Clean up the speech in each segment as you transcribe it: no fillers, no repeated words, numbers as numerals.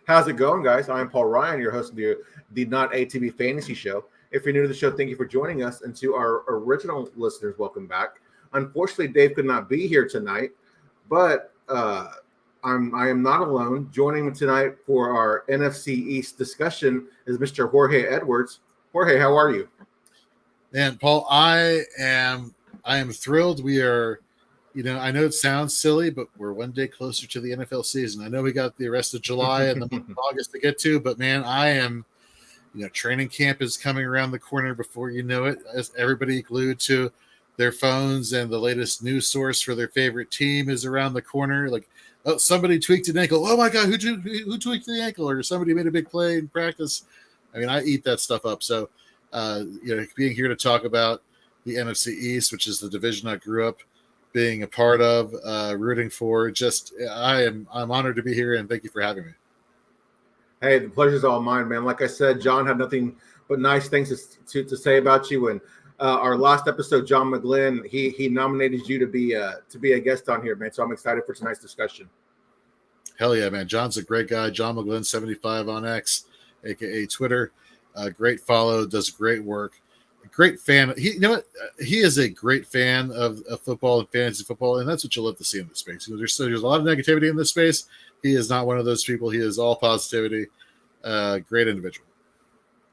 How's it going, guys? I'm Paul Ryan, your host of the Not ATV Fantasy Show. If you're new to the show, thank you for joining us. And to our original listeners, welcome back. Unfortunately, Dave could not be here tonight, but I am not alone. Joining me tonight for our NFC East discussion is Mr. Jorge Edwards. Jorge, how are you? Man, Paul, I am thrilled. We are, I know it sounds silly, but we're one day closer to the NFL season. I know we got the rest of July and the month of August to get to, but man, I am, training camp is coming around the corner before you know it. As everybody glued to their phones and the latest news source for their favorite team is around the corner. Like, oh, somebody tweaked an ankle. Oh my God, who tweaked the ankle? Or somebody made a big play in practice. I mean, I eat that stuff up. So, being here to talk about the NFC East, which is the division I grew up being a part of, rooting for. I'm honored to be here, and thank you for having me. Hey, the pleasure's all mine, man. Like I said, John had nothing but nice things to say about you. And our last episode, John McGlynn, he nominated you to be a guest on here, man. So I'm excited for tonight's discussion. Hell yeah, man. John's a great guy. John McGlynn, 75 on X, aka Twitter. Great follow, does great work. Great fan. He is a great fan of football and fantasy football, and that's what you'll love to see in this space. There's a lot of negativity in this space. He is not one of those people. He is all positivity. Great individual.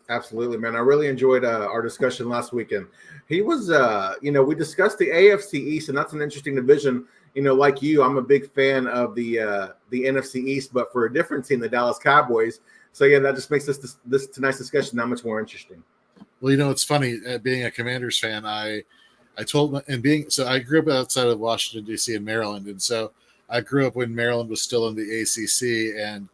Absolutely, man. I really enjoyed our discussion last weekend. He was, we discussed the AFC East, and that's an interesting division. Like you, I'm a big fan of the NFC East, but for a different team, the Dallas Cowboys. So yeah, that just makes this tonight's discussion that much more interesting. Well, it's funny being a Commanders fan. I grew up outside of Washington D.C. in Maryland, and so I grew up when Maryland was still in the ACC. And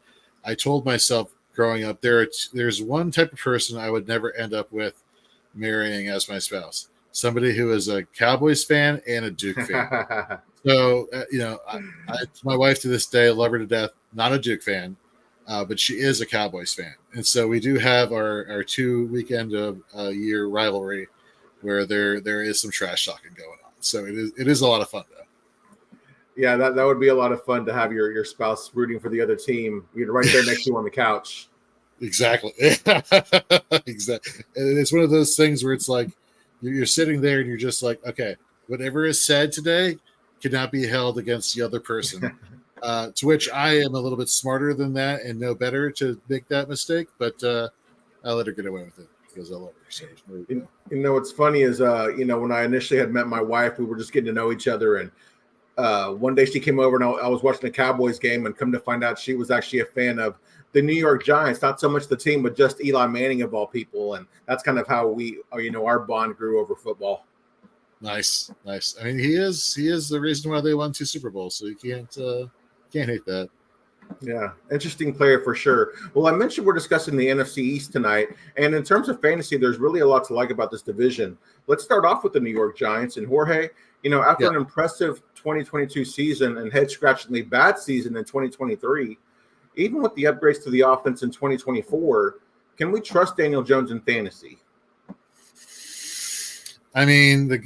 I told myself growing up, there's one type of person I would never end up with marrying as my spouse: somebody who is a Cowboys fan and a Duke fan. So my wife to this day, love her to death. Not a Duke fan. But she is a Cowboys fan. And so we do have our 2 weekend of year rivalry where there is some trash talking going on. So it is a lot of fun, though. Yeah, that would be a lot of fun to have your spouse rooting for the other team, right there next to you on the couch. Exactly. Exactly. And it's one of those things where it's like you're sitting there and you're just like, okay, whatever is said today cannot be held against the other person. To which I am a little bit smarter than that and know better to make that mistake, but I'll let her get away with it because I love her. So what's funny is, when I initially had met my wife, we were just getting to know each other. And one day she came over and I was watching the Cowboys game, and come to find out she was actually a fan of the New York Giants, not so much the team, but just Eli Manning of all people. And that's kind of how our bond grew over football. Nice. I mean, he is the reason why they won 2 Super Bowls, so you can't hate that. Yeah, interesting player for sure. Well, I mentioned we're discussing the NFC East tonight, and in terms of fantasy, there's really a lot to like about this division. Let's start off with the New York Giants. And Jorge, after an impressive 2022 season and head-scratchingly bad season in 2023, even with the upgrades to the offense in 2024, can we trust Daniel Jones in fantasy? I mean,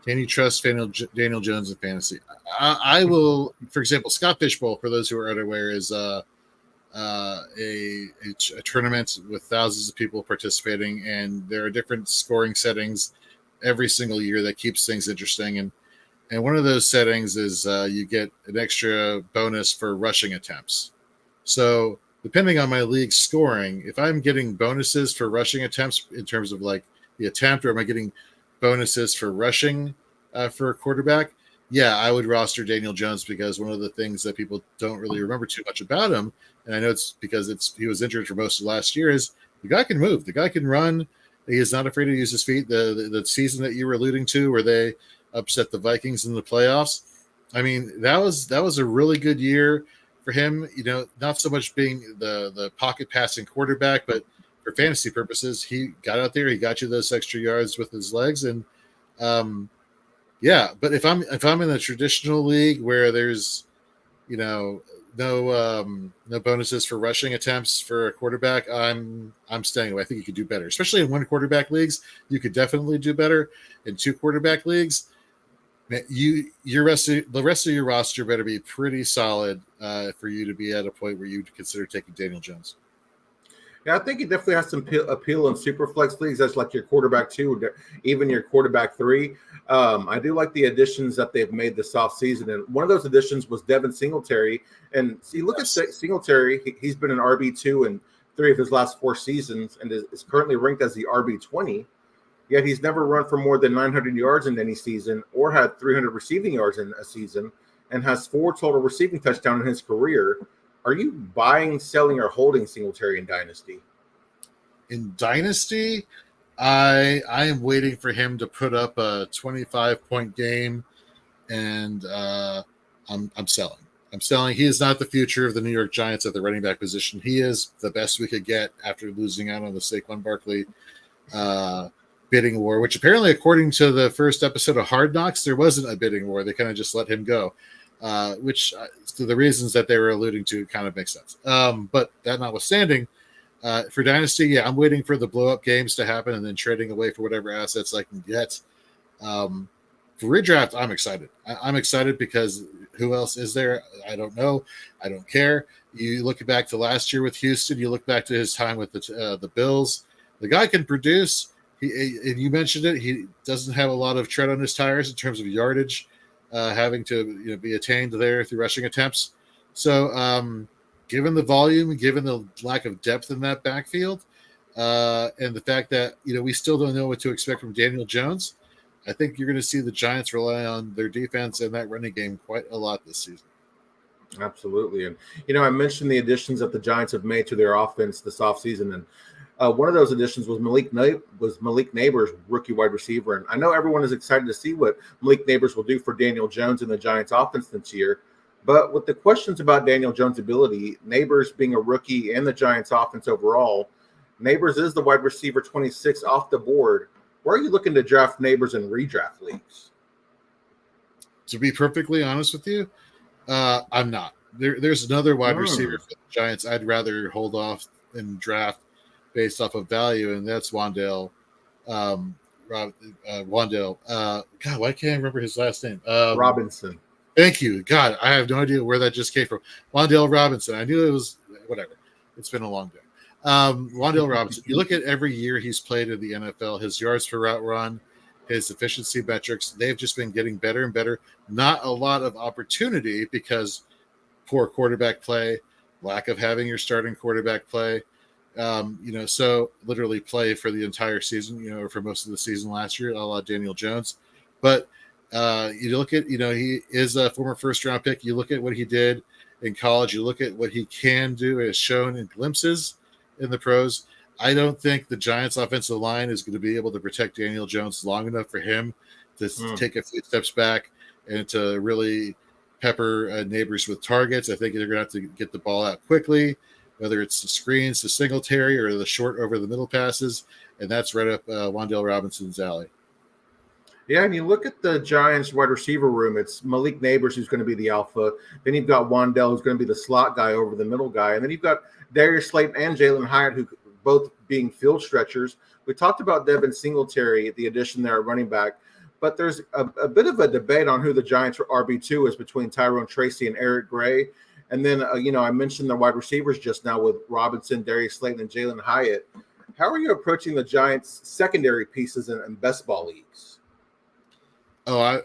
can you trust Daniel Jones in fantasy? I will. For example, Scott Fishbowl, for those who are unaware, is a tournament with thousands of people participating, and there are different scoring settings every single year that keeps things interesting. And one of those settings is you get an extra bonus for rushing attempts. So depending on my league scoring, if I'm getting bonuses for rushing attempts in terms of like the attempt, or am I getting bonuses for rushing for a quarterback? Yeah, I would roster Daniel Jones, because one of the things that people don't really remember too much about him, and I know it's because he was injured for most of last year, is the guy can move. The guy can run. He is not afraid to use his feet. The season that you were alluding to where they upset the Vikings in the playoffs, I mean, that was a really good year for him. Not so much being the pocket passing quarterback, but for fantasy purposes, he got out there, he got you those extra yards with his legs. And but if I'm in a traditional league where there's no bonuses for rushing attempts for a quarterback, I'm staying away. I think you could do better, especially in 1 quarterback leagues. You could definitely do better. In 2 quarterback leagues, Man, the rest of your roster better be pretty solid for you to be at a point where you consider taking Daniel Jones. Yeah, I think it definitely has some appeal in super flex leagues. That's like your quarterback 2, even your quarterback 3. I do like the additions that they've made this offseason. And one of those additions was Devin Singletary. And see, look at Singletary. He's been an RB2 in 3 of his last 4 seasons and is currently ranked as the RB20. Yet he's never run for more than 900 yards in any season or had 300 receiving yards in a season and has 4 total receiving touchdowns in his career. Are you buying, selling, or holding Singletary in Dynasty? In Dynasty, I am waiting for him to put up a 25-point game, and I'm selling. I'm selling. He is not the future of the New York Giants at the running back position. He is the best we could get after losing out on the Saquon Barkley bidding war, which apparently, according to the first episode of Hard Knocks, there wasn't a bidding war. They kind of just let him go, which to the reasons that they were alluding to kind of makes sense. But that notwithstanding, for Dynasty, yeah, I'm waiting for the blow-up games to happen and then trading away for whatever assets I can get. For redraft, I'm excited. I'm excited because who else is there? I don't know. I don't care. You look back to last year with Houston. You look back to his time with the Bills. The guy can produce. And you mentioned it. He doesn't have a lot of tread on his tires in terms of yardage, having to be attained there through rushing attempts. So, given the volume, given the lack of depth in that backfield, and the fact that we still don't know what to expect from Daniel Jones, I think you're going to see the Giants rely on their defense and that running game quite a lot this season. Absolutely, and I mentioned the additions that the Giants have made to their offense this offseason, and one of those additions was Malik Nabers, rookie wide receiver. And I know everyone is excited to see what Malik Nabers will do for Daniel Jones in the Giants offense this year. But with the questions about Daniel Jones' ability, Nabers being a rookie and the Giants offense overall, Nabers is the wide receiver 26 off the board. Where are you looking to draft Nabers in redraft leagues? To be perfectly honest with you, I'm not. There's another wide receiver for the Giants I'd rather hold off and draft based off of value, and that's Wan'Dale. Wan'Dale. God, why can't I remember his last name? Robinson. Thank you. God, I have no idea where that just came from. Wan'Dale Robinson. I knew it was whatever. It's been a long day. Wan'Dale Robinson. You look at every year he's played in the NFL, his yards per route run, his efficiency metrics, they've just been getting better and better. Not a lot of opportunity because poor quarterback play, lack of having your starting quarterback play. So literally play for the entire season, or for most of the season last year, a la Daniel Jones. But you look at, he is a former first-round pick. You look at what he did in college. You look at what he can do as shown in glimpses in the pros. I don't think the Giants' offensive line is going to be able to protect Daniel Jones long enough for him to take a few steps back and to really pepper Nabers with targets. I think they're going to have to get the ball out quickly, whether it's the screens to Singletary or the short over the middle passes, and that's right up Wan'Dale Robinson's alley. Yeah, and you look at the Giants wide receiver room, it's Malik Nabers who's going to be the alpha. Then you've got Wan'Dale who's going to be the slot guy over the middle guy. And then you've got Darius Slayton and Jalen Hyatt, who both being field stretchers. We talked about Devin Singletary, the addition there at running back, but there's a bit of a debate on who the Giants RB2 is between Tyrone Tracy and Eric Gray. And then, I mentioned the wide receivers just now with Robinson, Darius Slayton, and Jalen Hyatt. How are you approaching the Giants' secondary pieces in best ball leagues? Oh,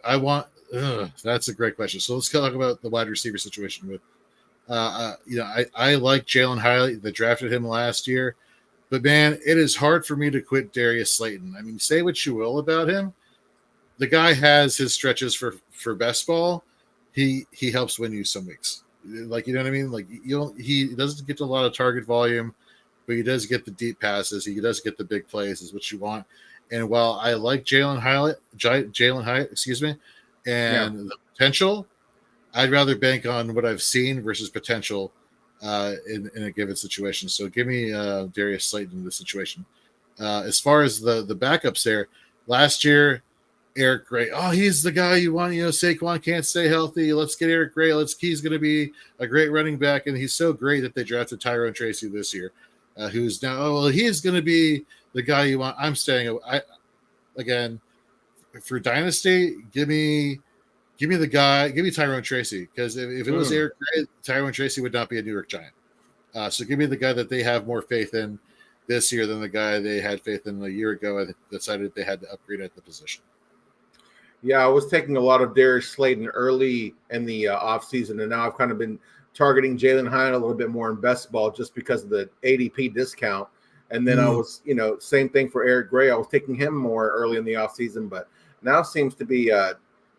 that's a great question. So let's talk about the wide receiver situation with, I like Jalen Hyatt. They drafted him last year, but man, it is hard for me to quit Darius Slayton. I mean, say what you will about him. The guy has his stretches for best ball. He helps win you some weeks. Like, you know what I mean? Like, he doesn't get a lot of target volume, but he does get the deep passes. He does get the big plays, is what you want. And while I like Jalen Hyatt, and the potential, I'd rather bank on what I've seen versus potential in a given situation. So give me Darius Slayton in this situation. As far as the backups there, last year, Eric Gray. Oh, he's the guy you want. Saquon can't stay healthy. Let's get Eric Gray. He's going to be a great running back, and he's so great that they drafted Tyrone Tracy this year, who's now. He's going to be the guy you want. I'm staying. Again, for Dynasty, give me Give me Tyrone Tracy, because if it was Eric Gray, Tyrone Tracy would not be a New York Giant. So give me the guy that they have more faith in this year than the guy they had faith in a year ago and decided they had to upgrade at the position. Yeah, I was taking a lot of Darius Slayton early in the offseason, and now I've kind of been targeting Jalen Hyatt a little bit more in best ball just because of the ADP discount. And then I was, same thing for Eric Gray. I was taking him more early in the offseason, but now seems to be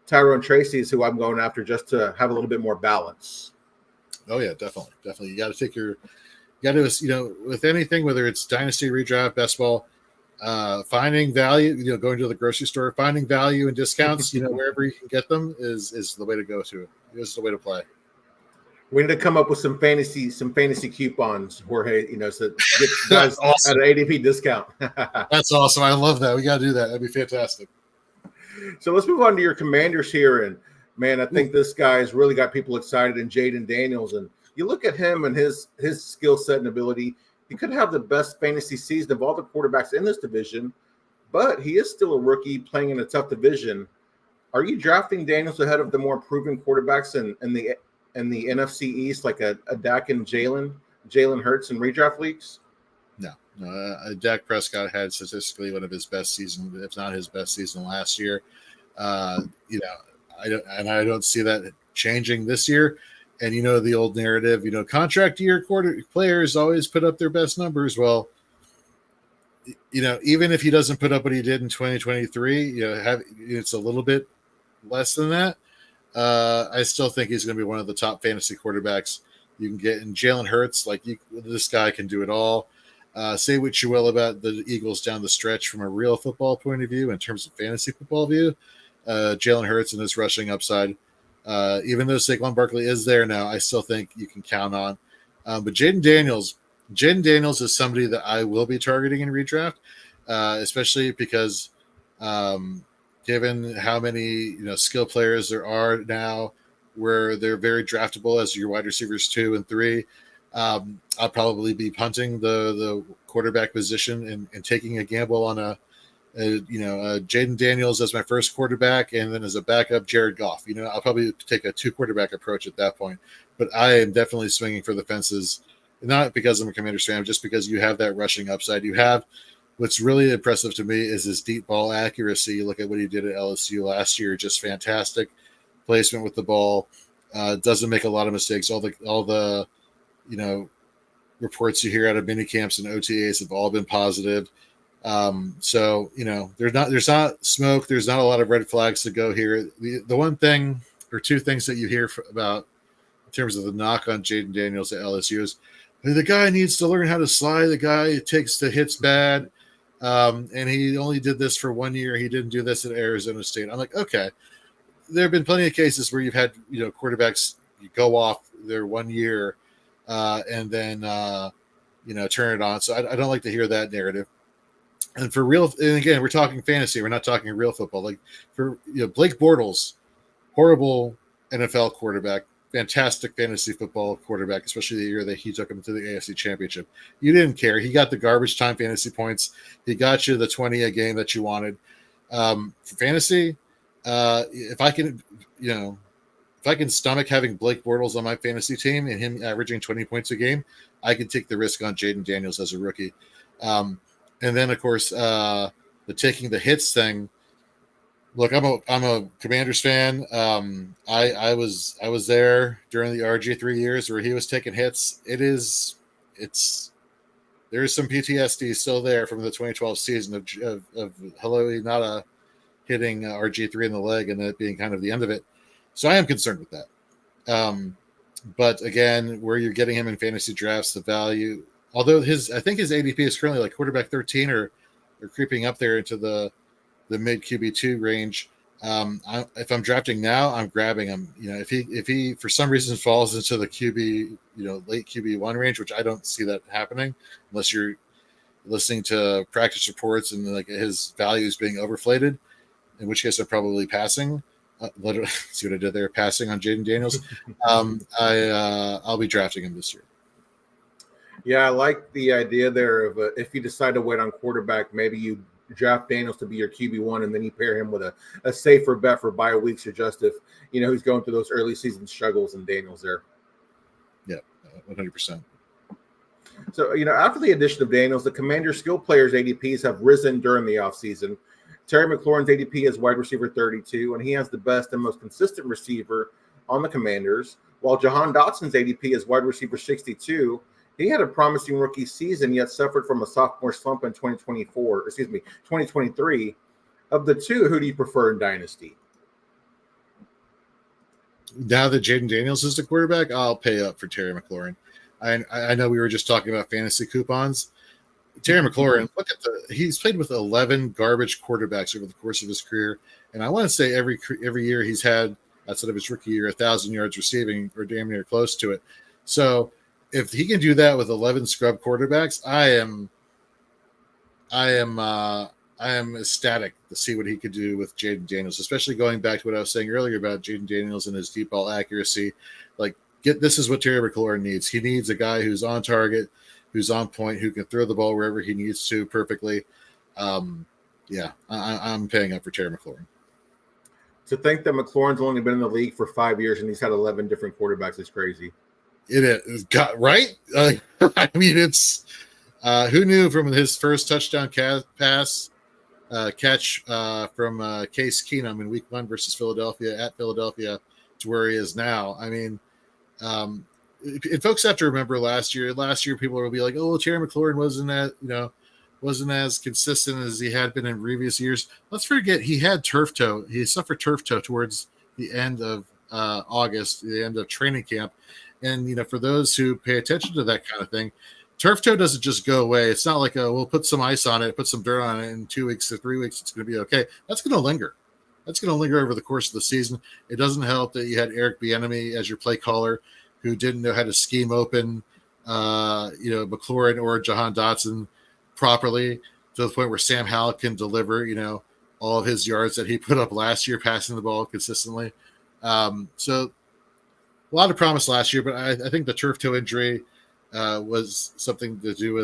Tyrone Tracy is who I'm going after just to have a little bit more balance. Oh, yeah, definitely. You got to with anything, whether it's dynasty, redraft, best ball, finding value, going to the grocery store, finding value and discounts, wherever you can get them is the way to go to. Is the way to play. We need to come up with some fantasy coupons, Jorge, so get guys awesome. at an ADP discount. That's awesome. I love that. We got to do that. That'd be fantastic. So let's move on to your Commanders here. And, man, I think this guy's really got people excited in Jayden Daniels. And you look at him and his skill set and ability, he could have the best fantasy season of all the quarterbacks in this division, but he is still a rookie playing in a tough division. Are you drafting Daniels ahead of the more proven quarterbacks in the NFC East, like a Dak and Jalen Hurts in redraft leagues? No. Dak Prescott had statistically one of his best seasons, if not his best season last year. I don't see that changing this year. And the old narrative, contract year players always put up their best numbers. Well, even if he doesn't put up what he did in 2023, it's a little bit less than that. I still think he's going to be one of the top fantasy quarterbacks you can get. And Jalen Hurts, this guy can do it all. Say what you will about the Eagles down the stretch from a real football point of view, in terms of fantasy football view, Jalen Hurts and his rushing upside, even though Saquon Barkley is there now, I still think you can count on. But Jayden Daniels is somebody that I will be targeting in redraft, especially because given how many skill players there are now, where they're very draftable as your wide receivers 2 and 3. I'll probably be punting the quarterback position and taking a gamble on a Jayden Daniels as my first quarterback, and then as a backup, Jared Goff. I'll probably take a 2 quarterback approach at that point. But I am definitely swinging for the fences, not because I'm a Commanders fan, just because you have that rushing upside. You have what's really impressive to me is his deep ball accuracy. You look at what he did at LSU last year, just fantastic placement with the ball. Doesn't make a lot of mistakes. All the reports you hear out of mini camps and OTAs have all been positive. So there's not smoke. There's not a lot of red flags to go here. The one thing or 2 things that you hear about in terms of the knock on Jayden Daniels at LSU is the guy needs to learn how to slide. The guy takes the hits bad. And he only did this for 1 year. He didn't do this at Arizona State. I'm like, okay, there have been plenty of cases where you've had, quarterbacks go off their 1 year and then, turn it on. So I don't like to hear that narrative. And for real, and again, we're talking fantasy. We're not talking real football. Like for Blake Bortles, horrible NFL quarterback, fantastic fantasy football quarterback, especially the year that he took him to the AFC Championship. You didn't care. He got the garbage time fantasy points. He got you the 20 a game that you wanted. For fantasy, if I can stomach having Blake Bortles on my fantasy team and him averaging 20 points a game, I can take the risk on Jayden Daniels as a rookie. And then, of course, the taking the hits thing. Look, I'm a Commanders fan. I was there during the RG3 years where he was taking hits. There's some PTSD still there from the 2012 season of Haloi Nada hitting RG3 in the leg and that being kind of the end of it. So I am concerned with that. But again, where you're getting him in fantasy drafts, the value, although I think his ADP is currently like quarterback 13 or creeping up there into the mid QB2 range. If I'm drafting now, I'm grabbing him. If he for some reason falls into the QB, late QB1 range, which I don't see that happening unless you're listening to practice reports and like his values being overflated, in which case I'm probably passing. See what I did there? Passing on Jayden Daniels. I'll be drafting him this year. Yeah, I like the idea there of if you decide to wait on quarterback, maybe you draft Daniels to be your QB1, and then you pair him with a safer bet for bye weeks or just if, he's going through those early season struggles and Daniels there. Yeah, 100%. So, after the addition of Daniels, the Commanders' skill players' ADPs have risen during the offseason. Terry McLaurin's ADP is wide receiver 32, and he has the best and most consistent receiver on the Commanders, while Jahan Dotson's ADP is wide receiver 62. He had a promising rookie season, yet suffered from a sophomore slump in 2023. Of the two, who do you prefer in Dynasty? Now that Jayden Daniels is the quarterback, I'll pay up for Terry McLaurin. I know we were just talking about fantasy coupons. Terry McLaurin, he's played with 11 garbage quarterbacks over the course of his career, and I want to say every year he's had, outside of his rookie year, 1,000 yards receiving or damn near close to it. So if he can do that with 11 scrub quarterbacks, I am ecstatic to see what he could do with Jayden Daniels, especially going back to what I was saying earlier about Jayden Daniels and his deep ball accuracy. This is what Terry McLaurin needs. He needs a guy who's on target, who's on point, who can throw the ball wherever he needs to perfectly. I'm paying up for Terry McLaurin. To think that McLaurin's only been in the league for 5 years and he's had 11 different quarterbacks is crazy. It is, right? It's who knew from his first touchdown catch from Case Keenum in Week 1 versus Philadelphia to where he is now. And folks have to remember last year people will be like, oh, Terry McLaurin wasn't as consistent as he had been in previous years. Let's forget he had turf toe. He suffered turf toe towards the end of August, the end of training camp. And, for those who pay attention to that kind of thing, turf toe doesn't just go away. It's not like, we'll put some ice on it, put some dirt on it in 2 weeks or 3 weeks. It's going to be okay. That's going to linger. That's going to linger over the course of the season. It doesn't help that you had Eric Bieniemy as your play caller who didn't know how to scheme open, McLaurin or Jahan Dotson properly to the point where Sam Howell can deliver, all of his yards that he put up last year, passing the ball consistently. So a lot of promise last year, but I think the turf toe injury had something to do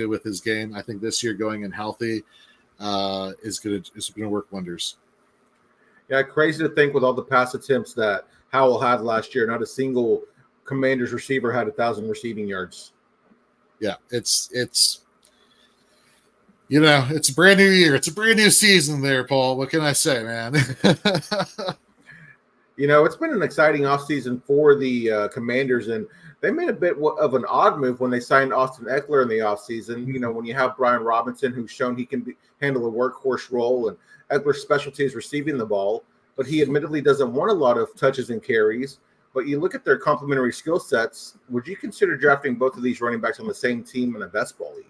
with his game. I think this year going in healthy is going to work wonders. Yeah, crazy to think with all the pass attempts that Howell had last year, not a single Commanders receiver had 1,000 receiving yards. Yeah, it's a brand new year. It's a brand new season there, Paul. What can I say, man? It's been an exciting offseason for the Commanders, and they made a bit of an odd move when they signed Austin Eckler in the offseason. When you have Brian Robinson, who's shown he can handle a workhorse role, and Eckler's specialty is receiving the ball, but he admittedly doesn't want a lot of touches and carries. But you look at their complementary skill sets, would you consider drafting both of these running backs on the same team in a best ball league?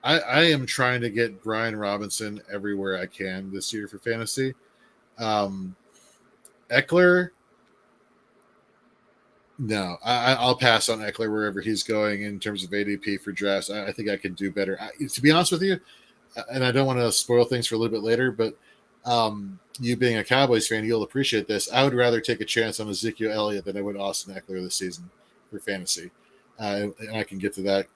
I am trying to get Brian Robinson everywhere I can this year for fantasy. Eckler, no, I'll pass on Eckler wherever he's going in terms of ADP for drafts. I think I can do better. To be honest with you, and I don't want to spoil things for a little bit later, but you being a Cowboys fan, you'll appreciate this. I would rather take a chance on Ezekiel Elliott than I would Austin Eckler this season for fantasy. And I can get to that,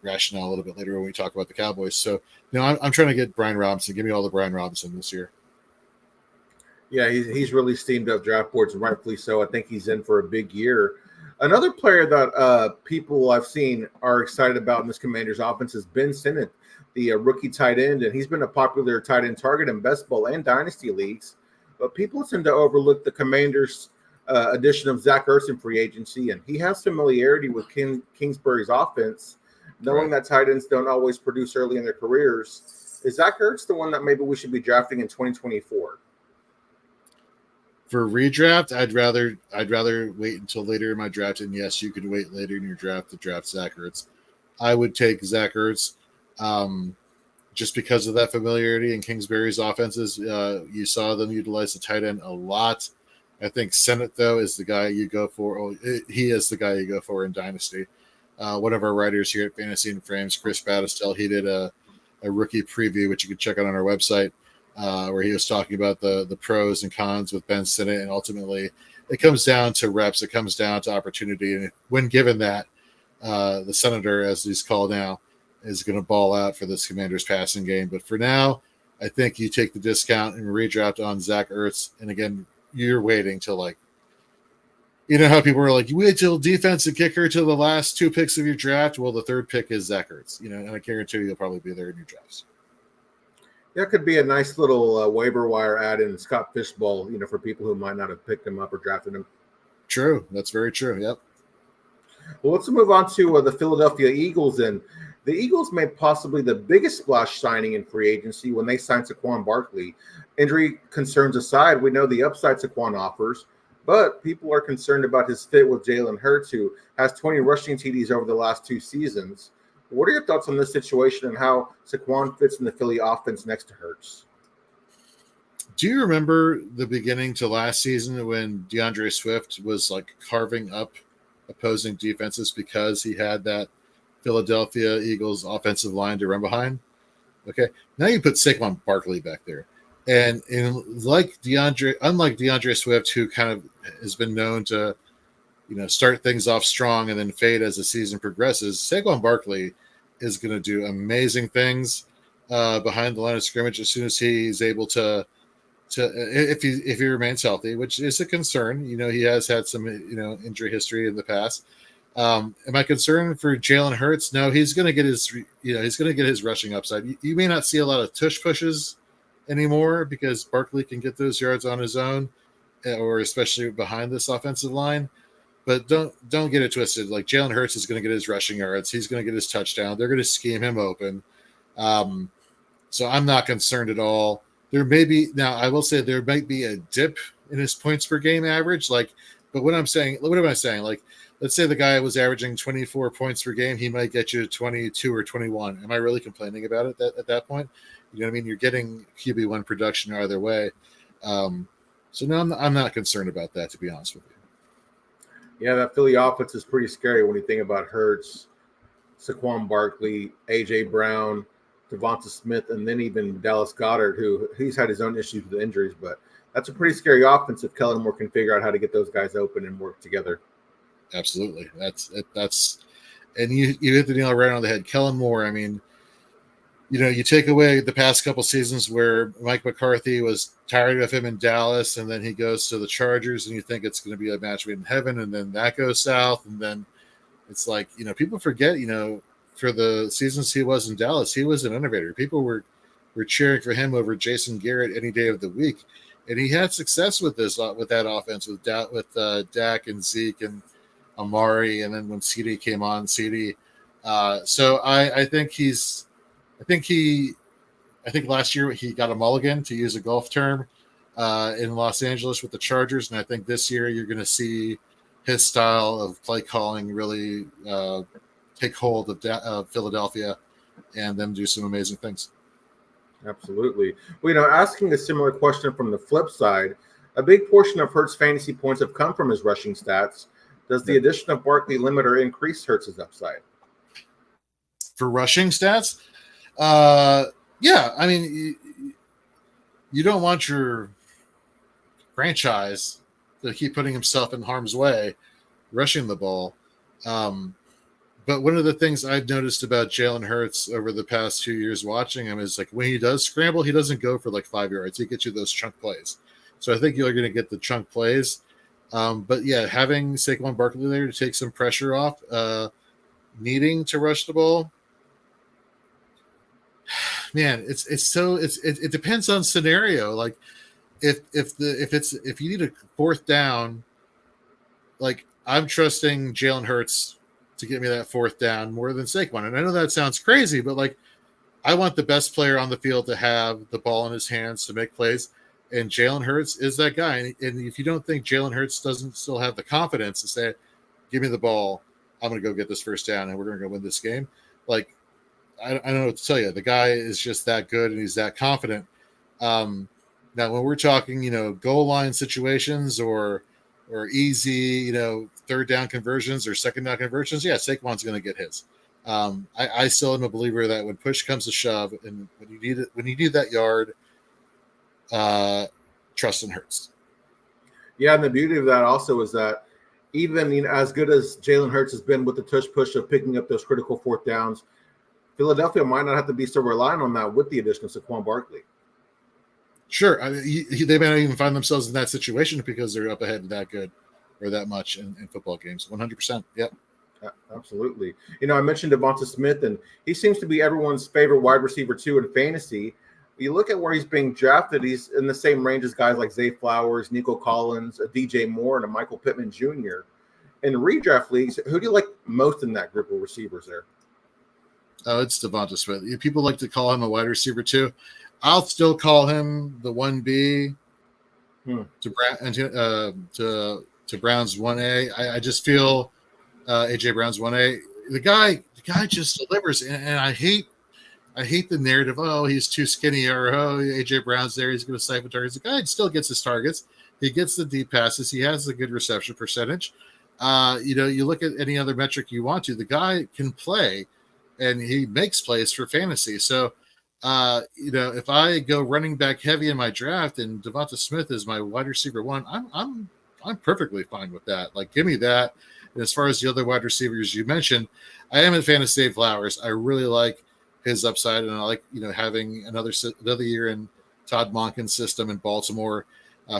rationale a little bit later when we talk about the Cowboys. So, I'm trying to get Brian Robinson. Give me all the Brian Robinson this year. Yeah, he's really steamed up draft boards, and rightfully so. I think he's in for a big year. Another player that people I've seen are excited about in this Commanders offense is Ben Sinnott, the rookie tight end, and he's been a popular tight end target in best ball and dynasty leagues. But people tend to overlook the Commanders' addition of Zach Ertz in free agency, and he has familiarity with Kingsbury's offense, knowing that tight ends don't always produce early in their careers. Is Zach Ertz the one that maybe we should be drafting in 2024? For redraft, I'd rather wait until later in my draft, and yes, you could wait later in your draft to draft Zach Ertz. I would take Zach Ertz just because of that familiarity in Kingsbury's offenses. You saw them utilize the tight end a lot. I think Sinnott, though, is the guy you go for. He is the guy you go for in Dynasty. One of our writers here at Fantasy and Frames, Chris Battistel, he did a rookie preview, which you can check out on our website, where he was talking about the pros and cons with Ben Sinnott, and ultimately it comes down to reps. It comes down to opportunity, and when given that, the Senator, as he's called now, is going to ball out for this Commanders passing game. But for now, I think you take the discount and redraft on Zach Ertz. And again, you're waiting till like, you know how people were like, you wait till defensive kicker till the last 2 picks of your draft. Well, the 3rd pick is Zach Ertz, and I guarantee you'll probably be there in your drafts. That could be a nice little waiver wire add in Scott Fishbowl, for people who might not have picked him up or drafted him. True. That's very true. Yep. Well, let's move on to the Philadelphia Eagles. And the Eagles made possibly the biggest splash signing in free agency when they signed Saquon Barkley. Injury concerns aside, we know the upside Saquon offers, but people are concerned about his fit with Jalen Hurts, who has 20 rushing TDs over the last 2 seasons. What are your thoughts on this situation and how Saquon fits in the Philly offense next to Hurts? Do you remember the beginning to last season when DeAndre Swift was like carving up opposing defenses because he had that Philadelphia Eagles offensive line to run behind? Okay. Now you put Saquon Barkley back there. And unlike DeAndre Swift, who kind of has been known to, start things off strong and then fade as the season progresses, Saquon Barkley is going to do amazing things behind the line of scrimmage as soon as he's able to if he remains healthy, which is a concern. He has had some injury history in the past. Am I concerned for Jalen Hurts? No, he's going to get his rushing upside. You may not see a lot of tush pushes anymore because Barkley can get those yards on his own, or especially behind this offensive line. But don't get it twisted. Like, Jalen Hurts is going to get his rushing yards. He's going to get his touchdown. They're going to scheme him open. So I'm not concerned at all. There may be, now I will say there might be a dip in his points per game average. But what am I saying? Like, let's say the guy was averaging 24 points per game. He might get you 22 or 21. Am I really complaining about it at that point? You know what I mean? You're getting QB1 production either way. So no, I'm not concerned about that, to be honest with you. Yeah, that Philly offense is pretty scary when you think about Hurts, Saquon Barkley, A.J. Brown, Devonta Smith, and then even Dallas Goedert, who he's had his own issues with injuries. But that's a pretty scary offense if Kellen Moore can figure out how to get those guys open and work together. Absolutely. And you hit the nail right on the head. Kellen Moore, I mean, you take away the past couple seasons where Mike McCarthy was tired of him in Dallas, and then he goes to the Chargers, and you think it's going to be a match made in heaven, and then that goes south, and then it's like, people forget, for the seasons he was in Dallas, he was an innovator. People were cheering for him over Jason Garrett any day of the week, and he had success with that offense with Dak and Zeke and Amari, and then when CeeDee came on, CeeDee. So I think last year he got a mulligan, to use a golf term, in Los Angeles with the Chargers, and I think this year you're going to see his style of play calling really take hold of Philadelphia and them do some amazing things. Absolutely. Well, asking a similar question from the flip side, a big portion of Hurts' fantasy points have come from his rushing stats. Does the addition of Barkley limit or increase Hurts' upside? For rushing stats? Yeah. I mean, you don't want your franchise to keep putting himself in harm's way rushing the ball. But one of the things I've noticed about Jalen Hurts over the past 2 years watching him is, like, when he does scramble, he doesn't go for like 5 yards. He gets you those chunk plays. So I think you're going to get the chunk plays. But yeah, having Saquon Barkley there to take some pressure off, needing to rush the ball, man, it depends on scenario. Like, if you need a 4th down, like, I'm trusting Jalen Hurts to get me that 4th down more than Saquon. And I know that sounds crazy, but like, I want the best player on the field to have the ball in his hands to make plays. And Jalen Hurts is that guy. And if you don't think Jalen Hurts doesn't still have the confidence to say, give me the ball, I'm going to go get this 1st down and we're going to go win this game. Like, I don't know what to tell you. The guy is just that good and he's that confident. Now, when we're talking, goal line situations or easy, 3rd down conversions or 2nd down conversions, yeah, Saquon's going to get his. I still am a believer that when push comes to shove and when you need that yard, trust in Hurts. Yeah, and the beauty of that also is that even as good as Jalen Hurts has been with the tush push of picking up those critical fourth downs, Philadelphia might not have to be so reliant on that with the addition of Saquon Barkley. Sure. I mean, they may not even find themselves in that situation because they're up ahead that good or that much in football games. 100%. Yep. Absolutely. I mentioned Devonta Smith, and he seems to be everyone's favorite wide receiver too in fantasy. You look at where he's being drafted, he's in the same range as guys like Zay Flowers, Nico Collins, a DJ Moore, and a Michael Pittman Jr. In redraft leagues, who do you like most in that group of receivers there? Oh, it's Devonta Smith. People like to call him a wide receiver too. I'll still call him the 1B to Brown's 1A. I just feel AJ Brown's 1A. The guy just delivers, and I hate the narrative. Oh, he's too skinny, or oh, AJ Brown's there. He's going to siphon targets. The guy still gets his targets. He gets the deep passes. He has a good reception percentage. You look at any other metric you want to. The guy can play, and he makes plays for fantasy. So, if I go running back heavy in my draft and Devonta Smith is my wide receiver 1, I'm perfectly fine with that. Like, give me that. And as far as the other wide receivers you mentioned, I am a fan of Zay Flowers. I really like his upside, and I like having another year in Todd Monken's system in Baltimore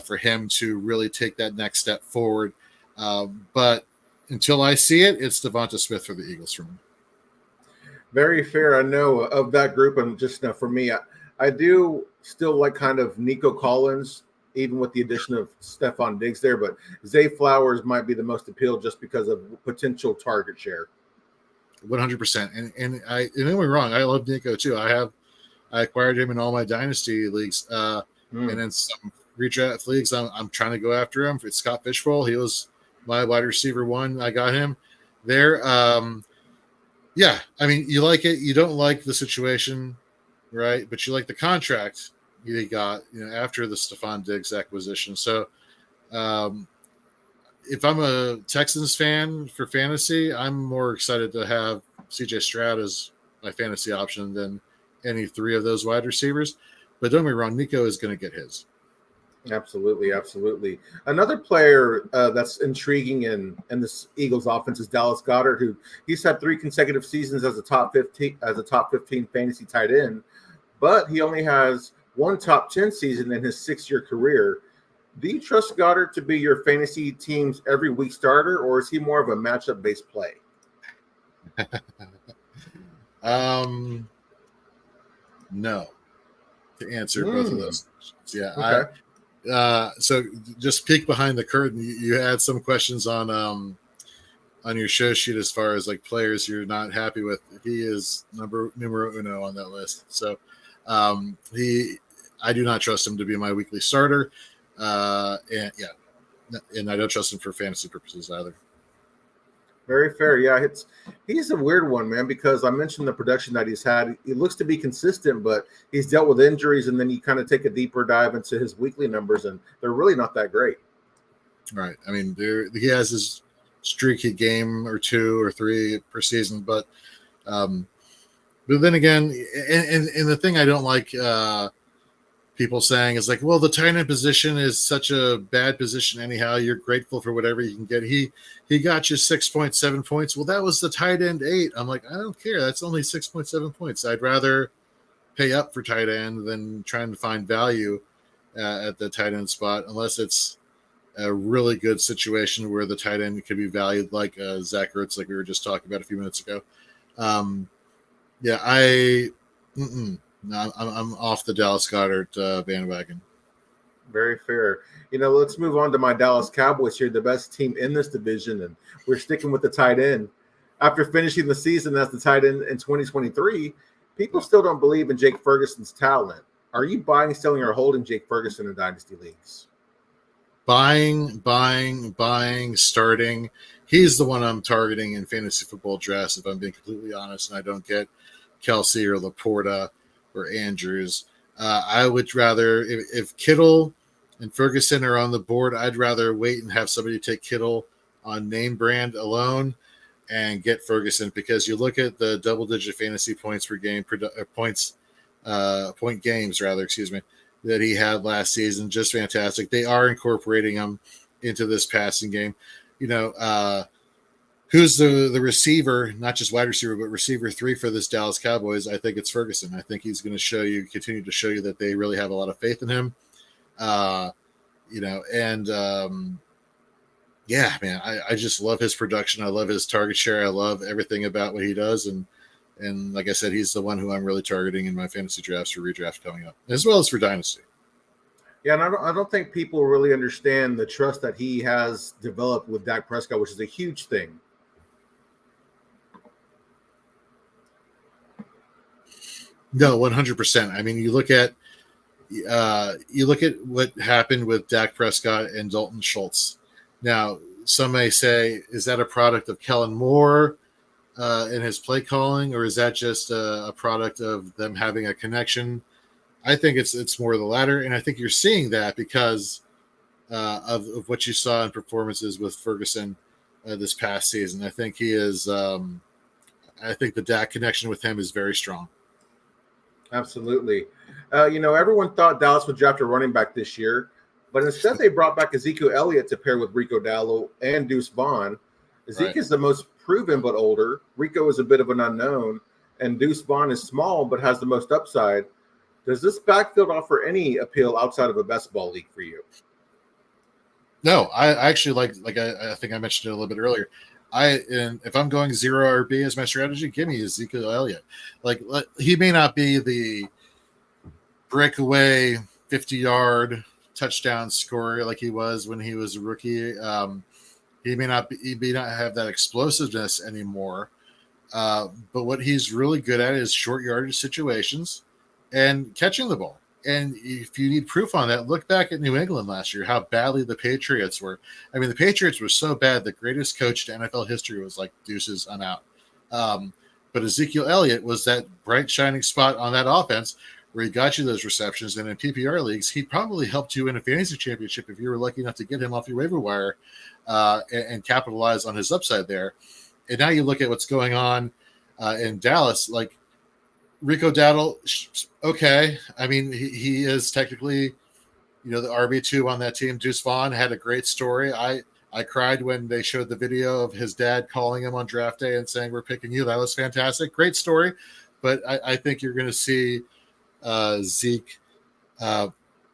for him to really take that next step forward. But until I see it, it's Devonta Smith for the Eagles for me. Very fair. I know of that group, and just for me, I do still like kind of Nico Collins, even with the addition of Stephon Diggs there, but Zay Flowers might be the most appealed just because of potential target share. 100%. And don't get me wrong, I love Nico too. I acquired him in all my dynasty leagues, and in some redraft leagues, I'm trying to go after him. It's Scott Fishbowl. He was my wide receiver 1. I got him there. Yeah, I mean, you like it. You don't like the situation, right? But you like the contract he got, after the Stephon Diggs acquisition. So, if I'm a Texans fan for fantasy, I'm more excited to have CJ Stroud as my fantasy option than any 3 of those wide receivers. But don't get me wrong, Nico is going to get his. Absolutely, absolutely. Another player that's intriguing in this Eagles offense is Dallas Goedert, who he's had 3 consecutive seasons as a top 15 fantasy tight end, but he only has 1 top 10 season in his 6-year career. Do you trust Goddard to be your fantasy team's every week starter, or is he more of a matchup based play? No, to answer both of those questions. Yeah. Okay. So just peek behind the curtain. You had some questions on your show sheet as far as like players you're not happy with. He is numero uno on that list. So I do not trust him to be my weekly starter. And I don't trust him for fantasy purposes either. Very fair. Yeah, he's a weird one, man, because I mentioned the production that he's had. He looks to be consistent, but he's dealt with injuries, and then you kind of take a deeper dive into his weekly numbers, and they're really not that great. Right. I mean, he has his streaky game or 2 or 3 per season, but then again, and the thing I don't like people saying is like, well, the tight end position is such a bad position anyhow. You're grateful for whatever you can get. He got you 6.7 points. Well, that was the tight end 8. I'm like, I don't care. That's only 6.7 points. I'd rather pay up for tight end than trying to find value at the tight end spot, unless it's a really good situation where the tight end could be valued, like Zach Ertz, like we were just talking about a few minutes ago. No, I'm off the Dallas Goedert bandwagon. Very fair. Let's move on to my Dallas Cowboys here, the best team in this division, and we're sticking with the tight end. After finishing the season as the tight end in 2023, people still don't believe in Jake Ferguson's talent. Are you buying, selling, or holding Jake Ferguson in dynasty leagues? Buying, starting. He's the one I'm targeting in fantasy football drafts, if I'm being completely honest, and I don't get Kelsey or Laporta or Andrews. I would rather, if Kittle and Ferguson are on the board, I'd rather wait and have somebody take Kittle on name brand alone and get Ferguson, because you look at the double-digit fantasy points per game, point games rather, that he had last season. Just fantastic. They are incorporating him into this passing game. who's the receiver, not just wide receiver, but receiver 3 for this Dallas Cowboys, I think it's Ferguson. I think he's going to continue to show you that they really have a lot of faith in him. Yeah, man, I just love his production. I love his target share. I love everything about what he does. And like I said, he's the one who I'm really targeting in my fantasy drafts for redraft coming up, as well as for Dynasty. Yeah, and I don't think people really understand the trust that he has developed with Dak Prescott, which is a huge thing. No, 100%. I mean, you look at what happened with Dak Prescott and Dalton Schultz. Now, some may say, is that a product of Kellen Moore in his play calling, or is that just a product of them having a connection? I think it's more the latter, and I think you're seeing that because of what you saw in performances with Ferguson this past season. I think he is. I think the Dak connection with him is very strong. Absolutely. Everyone thought Dallas would draft a running back this year, but instead they brought back Ezekiel Elliott to pair with Rico Dowdle and Deuce Vaughn. Zeke is the most proven but older. Rico is a bit of an unknown, and Deuce Vaughn is small but has the most upside. Does this backfield offer any appeal outside of a best ball league for you? No, I actually like I think I mentioned it a little bit earlier. If I'm going 0 RB as my strategy, give me Ezekiel Elliott. Like, he may not be the breakaway 50-yard touchdown scorer like he was when he was a rookie. He may not have that explosiveness anymore. But what he's really good at is short yardage situations and catching the ball. And if you need proof on that, look back at New England last year, how badly the Patriots were. I mean, the Patriots were so bad, the greatest coach to NFL history was like, deuces, I'm out. But Ezekiel Elliott was that bright, shining spot on that offense where he got you those receptions. And in PPR leagues, he probably helped you in a fantasy championship if you were lucky enough to get him off your waiver wire and capitalize on his upside there. And now you look at what's going on in Dallas, like, Rico Dowdle, okay. I mean, he is technically, the RB2 on that team. Deuce Vaughn had a great story. I cried when they showed the video of his dad calling him on draft day and saying, "We're picking you." That was fantastic. Great story. But I think you're going to see Zeke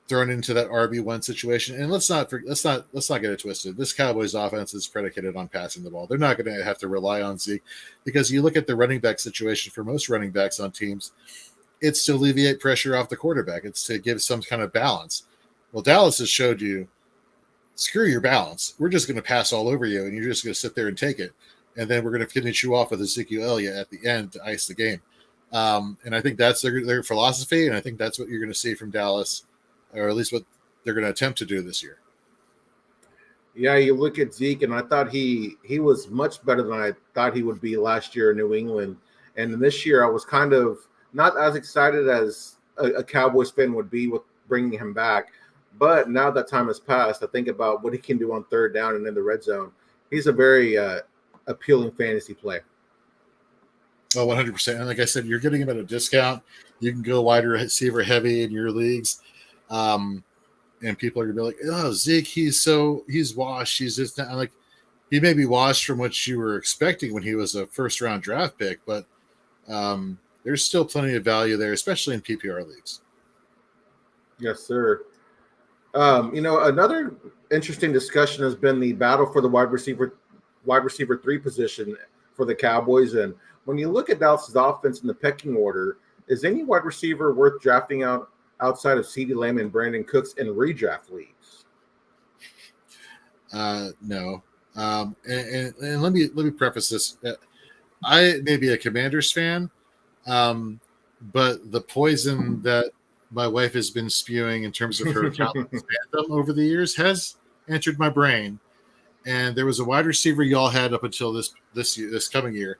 thrown into that RB1 situation. And let's not get it twisted. This Cowboys offense is predicated on passing the ball. They're not going to have to rely on Zeke, because you look at the running back situation for most running backs on teams, it's to alleviate pressure off the quarterback. It's to give some kind of balance. Well, Dallas has showed you, screw your balance. We're just going to pass all over you, and you're just going to sit there and take it. And then we're going to finish you off with Ezekiel Elliott at the end to ice the game. And I think that's their philosophy, and I think that's what you're going to see from Dallas, or at least what they're going to attempt to do this year. Yeah, you look at Zeke, and I thought he was much better than I thought he would be last year in New England. And this year I was kind of not as excited as a Cowboys fan would be with bringing him back. But now that time has passed, I think about what he can do on third down and in the red zone. He's a very appealing fantasy play. Oh, 100%. And like I said, you're getting him at a discount. You can go wide receiver heavy in your leagues. And people are gonna be like, "Oh, Zeke, he's washed. He's just not like, he may be washed from what you were expecting when he was a first round draft pick, but there's still plenty of value there, especially in PPR leagues." Yes, sir. Another interesting discussion has been the battle for the wide receiver 3 position for the Cowboys. And when you look at Dallas's offense in the pecking order, is any wide receiver worth drafting outside of CeeDee Lamb and Brandon Cooks in redraft leagues? No. And let me preface this. I may be a Commanders fan, but the poison that my wife has been spewing in terms of her Cowboys fandom over the years has entered my brain. And there was a wide receiver y'all had up until this coming year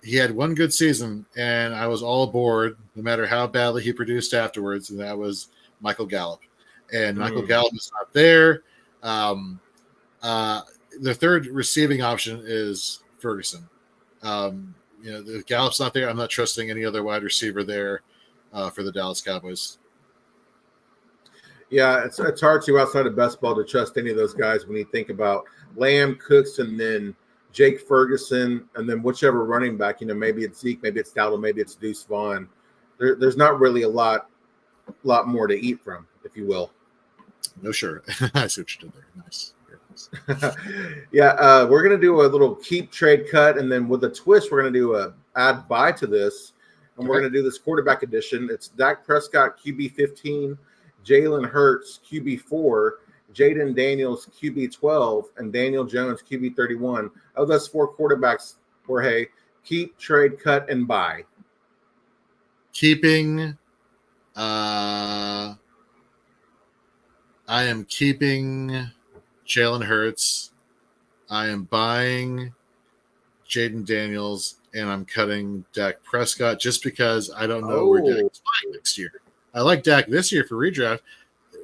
he had one good season, and I was all aboard, no matter how badly he produced afterwards, and that was Michael Gallup. And Michael Gallup is not there. The third receiving option is Ferguson. If Gallup's not there, I'm not trusting any other wide receiver there for the Dallas Cowboys. Yeah, it's hard to outside of best ball to trust any of those guys when you think about Lamb, Cooks, and then Jake Ferguson, and then whichever running back. Maybe it's Zeke, maybe it's Dowdle, maybe it's Deuce Vaughn. There's not really a lot more to eat from, if you will. No, sure. I see what you did there. Nice. Yeah, we're gonna do a little keep, trade, cut, and then with a twist, we're gonna do a add buy to this, and we're gonna do this quarterback edition. It's Dak Prescott QB 15. Jalen Hurts, QB4, Jayden Daniels, QB12, and Daniel Jones, QB31. Of those 4 quarterbacks, Jorge, keep, trade, cut, and buy. Keeping, I am keeping Jalen Hurts. I am buying Jayden Daniels, and I'm cutting Dak Prescott just because I don't know where Dak's playing next year. I like Dak this year for redraft.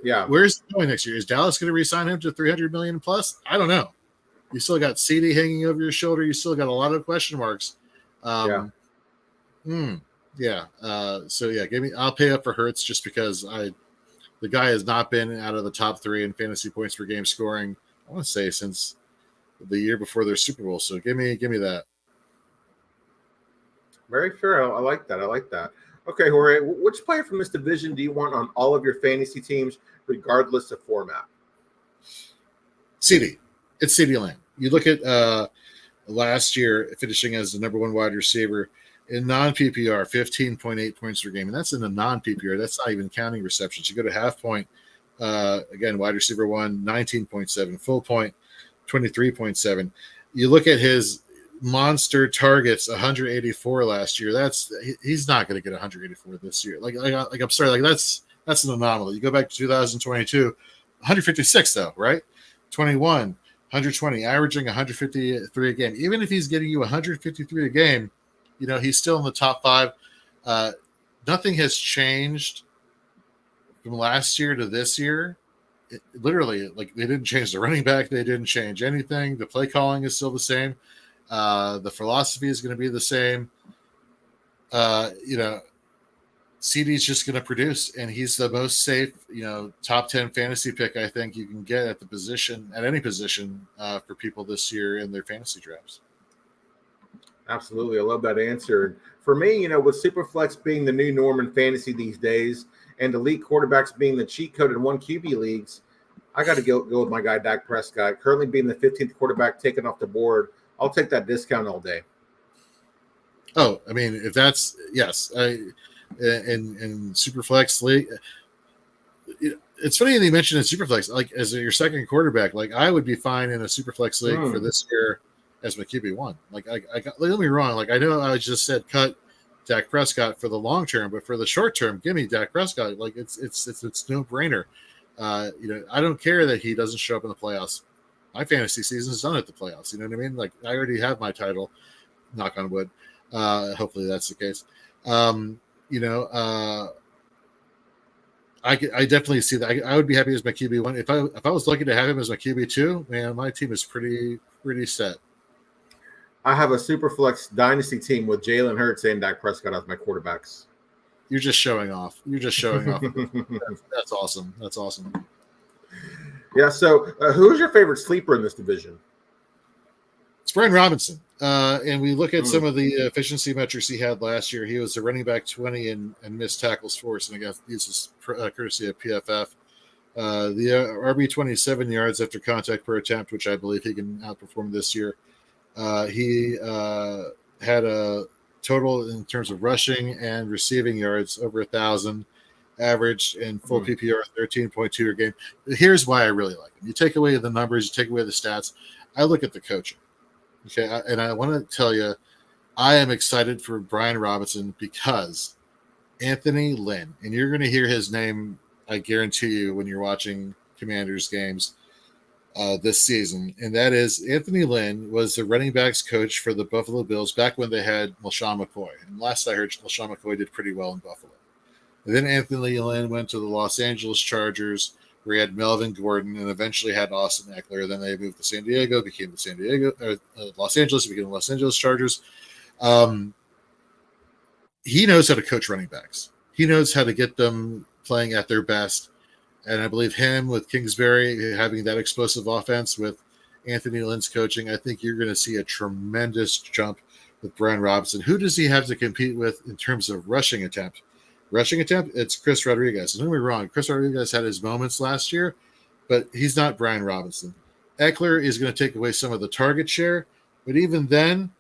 Yeah. Where's he going next year? Is Dallas going to re-sign him to $300 million plus? I don't know. You still got CeeDee hanging over your shoulder. You still got a lot of question marks. So I'll pay up for Hurts just because the guy has not been out of the top 3 in fantasy points per game scoring, I want to say, since the year before their Super Bowl. So give me that. Very fair. I like that. Okay, Jorge, which player from this division do you want on all of your fantasy teams, regardless of format? CeeDee. It's CeeDee Lamb. You look at last year finishing as the number 1 wide receiver in non-PPR, 15.8 points per game. And that's in the non-PPR. That's not even counting receptions. You go to half point, again, wide receiver 1, 19.7, full point, 23.7. You look at his monster targets, 184 last year. He's not going to get 184 this year. Like I'm sorry, like that's an anomaly. You go back to 2022, 156 though, right? 21, 120, averaging 153 a game. Even if he's getting you 153 a game, he's still in the top 5. Nothing has changed from last year to this year. Literally, like they didn't change the running back, they didn't change anything. The play calling is still the same. The philosophy is going to be the same. CeeDee's just going to produce, and he's the most safe, top 10 fantasy pick I think you can get at any position for people this year in their fantasy drafts. Absolutely. I love that answer. For me, with Superflex being the new norm in fantasy these days and elite quarterbacks being the cheat code in 1 QB leagues, I got to go with my guy, Dak Prescott, currently being the 15th quarterback taken off the board. I'll take that discount all day. Oh, I mean, if that's yes, in Superflex league, it's funny that you mentioned in Superflex, like as your second quarterback, like I would be fine in a Superflex league for this year as my QB1. Like don't get me wrong, like I know I just said cut Dak Prescott for the long term, but for the short term, give me Dak Prescott. Like it's no brainer. I don't care that he doesn't show up in the playoffs. My fantasy season is done at the playoffs. You know what I mean? Like I already have my title, knock on wood. Hopefully that's the case. I definitely see that. I would be happy as my QB1. If I was lucky to have him as my QB2, man, my team is pretty set. I have a Superflex dynasty team with Jalen Hurts and Dak Prescott as my quarterbacks. You're just showing off. That's awesome. That's awesome. Yeah. So, who's your favorite sleeper in this division? It's Brian Robinson. And we look at some of the efficiency metrics he had last year. He was a running back 20 and missed tackles force. And again, this is courtesy of PFF. The RB 27 yards after contact per attempt, which I believe he can outperform this year. He had a total in terms of rushing and receiving yards over 1,000, averaged in full PPR 13.2 a game. Here's why I really like him. You take away the numbers, you take away the stats. I look at the coaching. Okay, and I want to tell you, I am excited for Brian Robinson because Anthony Lynn, and you're going to hear his name, I guarantee you, when you're watching Commanders games this season, and that is Anthony Lynn was the running backs coach for the Buffalo Bills back when they had LaShawn McCoy. And last I heard, LaShawn McCoy did pretty well in Buffalo. And then Anthony Lynn went to the Los Angeles Chargers, where he had Melvin Gordon and eventually had Austin Eckler. Then they moved to San Diego, became the Los Angeles, became the Los Angeles Chargers. He knows how to coach running backs. He knows how to get them playing at their best. And I believe him with Kingsbury having that explosive offense with Anthony Lynn's coaching, I think you're going to see a tremendous jump with Brian Robinson. Who does he have to compete with in terms of rushing attempt? Rushing attempt, it's Chris Rodriguez. Don't get me wrong. Chris Rodriguez had his moments last year, but he's not Brian Robinson. Eckler is going to take away some of the target share, but even then,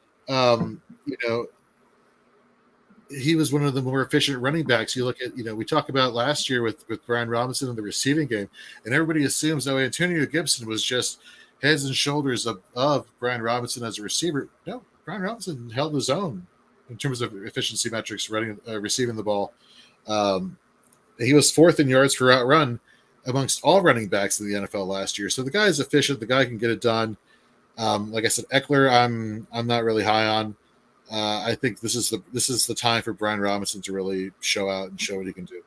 he was one of the more efficient running backs. You look at, we talk about last year with Brian Robinson in the receiving game, and everybody assumes, Antonio Gibson was just heads and shoulders above Brian Robinson as a receiver. No, Brian Robinson held his own in terms of efficiency metrics, receiving the ball. He was fourth in yards per outrun amongst all running backs in the NFL last year. So the guy is efficient. The guy can get it done. Like I said, Eckler, I'm not really high on. I think this is the time for Brian Robinson to really show out and show what he can do.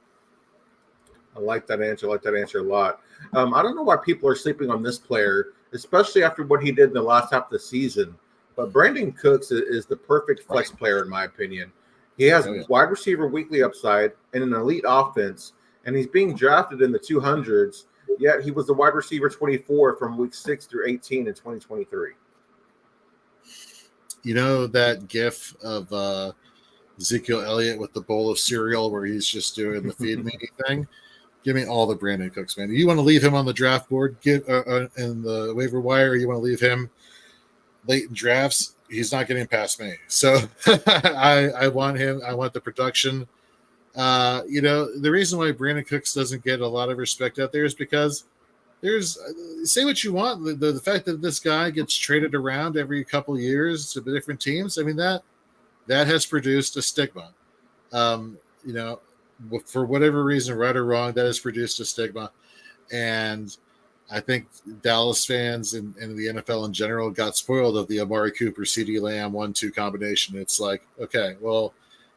I like that answer. A lot. I don't know why people are sleeping on this player, especially after what he did in the last half of the season. But Brandon Cooks is the perfect flex player, in my opinion. He has wide receiver weekly upside and an elite offense, and he's being drafted in the 200s, yet he was the wide receiver 24 from week 6 through 18 in 2023. You know that gif of Ezekiel Elliott with the bowl of cereal where he's just doing the feed me thing? Give me all the Brandon Cooks, man. You want to leave him on the draft board in the waiver wire, or you want to leave him late in drafts? He's not getting past me. So I want him. I want the production. The reason why Brandon Cooks doesn't get a lot of respect out there is because there's say what you want. The fact that this guy gets traded around every couple years to different teams, I mean, that has produced a stigma. For whatever reason, right or wrong, that has produced a stigma. And I think Dallas fans and the NFL in general got spoiled of the Amari Cooper, CeeDee Lamb 1-2 combination. It's like, okay, well,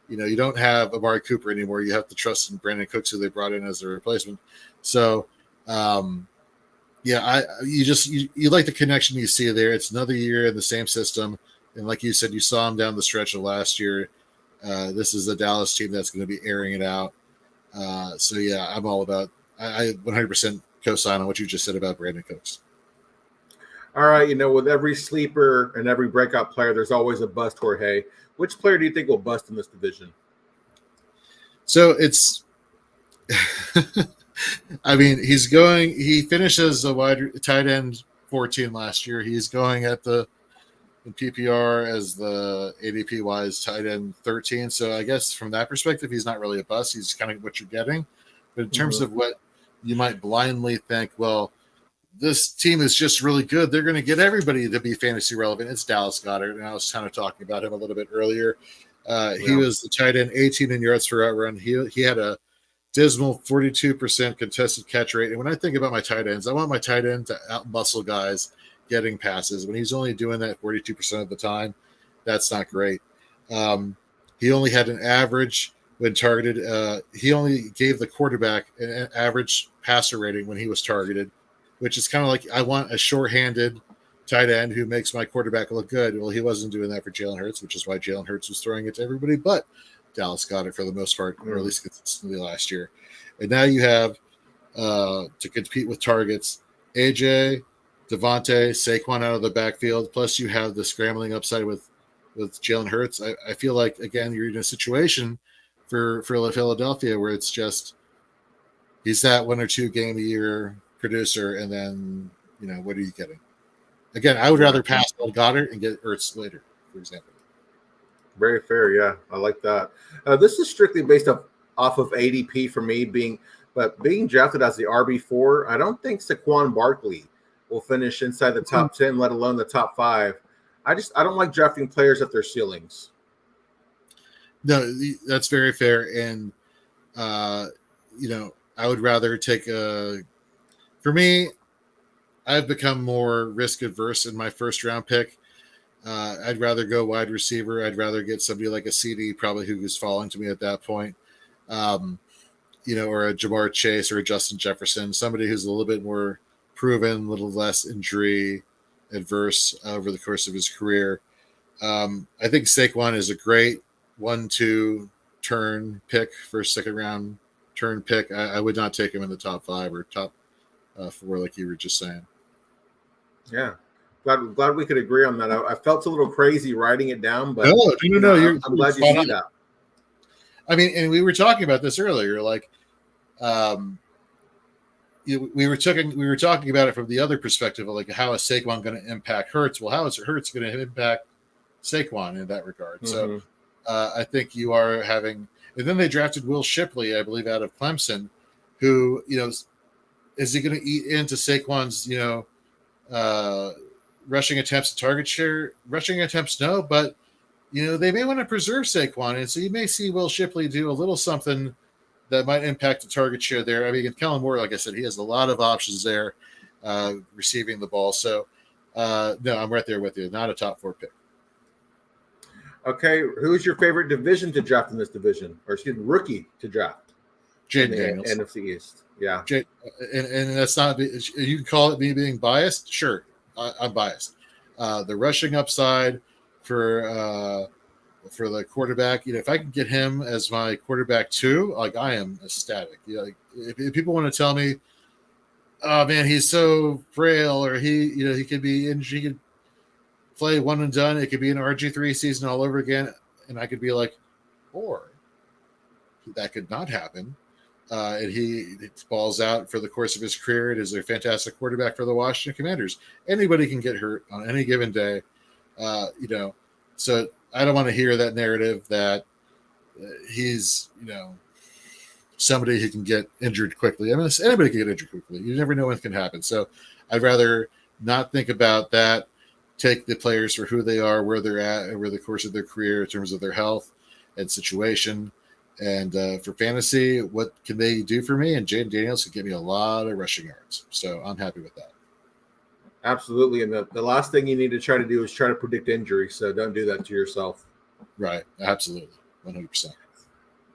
you don't have Amari Cooper anymore. You have to trust in Brandon Cooks, who they brought in as a replacement. So, you like the connection you see there. It's another year in the same system. And like you said, you saw him down the stretch of last year. This is a Dallas team that's going to be airing it out. I'm all about I 100% co-sign on what you just said about Brandon Cooks. All right, with every sleeper and every breakout player, there's always a bust, Jorge. Which player do you think will bust in this division? So it's he finished as a tight end 14 last year. He's going in PPR as the ADP wise tight end 13. So I guess from that perspective, he's not really a bust. He's kind of what you're getting. But in terms of what you might blindly think, well, this team is just really good, they're going to get everybody to be fantasy relevant. It's Dallas Goedert, and I was kind of talking about him a little bit earlier. He was the tight end, 18 in yards per out run. He had a dismal 42% contested catch rate. And when I think about my tight ends, I want my tight end to out-muscle guys getting passes. When he's only doing that 42% of the time, that's not great. He only had an average when targeted. He only gave the quarterback an average passer rating when he was targeted, which is kind of like I want a short-handed tight end who makes my quarterback look good. Well, he wasn't doing that for Jalen Hurts, which is why Jalen Hurts was throwing it to everybody but Dallas Goedert for the most part, or at least consistently last year. And now you have to compete with targets, AJ, Devontae, Saquon out of the backfield, plus you have the scrambling upside with Jalen Hurts. I feel like, again, you're in a situation for Philadelphia where it's just he's that 1 or 2 game a year producer, and then what are you getting? Again, I would rather pass on Goddard and get Ertz later, for example. Very fair, yeah. I like that. This is strictly based off of ADP for me being drafted as the RB4. I don't think Saquon Barkley will finish inside the top 10, let alone the top 5. I don't like drafting players at their ceilings. No, that's very fair, and I would rather take for me, I've become more risk adverse in my first round pick. I'd rather go wide receiver. I'd rather get somebody like a CD, probably who's falling to me at that point, or a Jamar Chase or a Justin Jefferson, somebody who's a little bit more proven, a little less injury adverse over the course of his career. I think Saquon is a great 1-2 turn pick for a second round turn pick. I would not take him in the top 5 or top 4, like you were just saying. Yeah. Glad we could agree on that. I felt a little crazy writing it down, but no. I'm glad you see that. I mean, and we were talking about this earlier. Like, we were talking about it from the other perspective of like, how is Saquon going to impact Hurts? Well, how is Hurts going to impact Saquon in that regard? Mm-hmm. So I think you are having, and then they drafted Will Shipley, I believe, out of Clemson, who, is he going to eat into Saquon's, rushing attempts and target share? Rushing attempts, no, but they may want to preserve Saquon, and so you may see Will Shipley do a little something that might impact the target share there. I mean, Kellen Moore, like I said, he has a lot of options there receiving the ball. So, no, I'm right there with you. Not a top 4 pick. Okay, who's your favorite division to draft in this division? Or excuse me, rookie to draft? Jayden Daniels. NFC East. Yeah. And that's not, you can call it me being biased? Sure, I'm biased. The rushing upside for the quarterback, if I can get him as my quarterback too, like, I am ecstatic. If people want to tell me, oh man, he's so frail, or he could be injured, he could play one and done, it could be an RG3 season all over again, and I could be like, or that could not happen. And he balls out for the course of his career. It is a fantastic quarterback for the Washington Commanders. Anybody can get hurt on any given day, so I don't want to hear that narrative that he's, somebody who can get injured quickly. I mean, anybody can get injured quickly. You never know when it can happen. So I'd rather not think about that. Take the players for who they are, where they're at over the course of their career in terms of their health and situation. And for fantasy, what can they do for me? And Jayden Daniels can give me a lot of rushing yards. So I'm happy with that. Absolutely. And the last thing you need to try to do is try to predict injury. So don't do that to yourself. Right. Absolutely. 100%.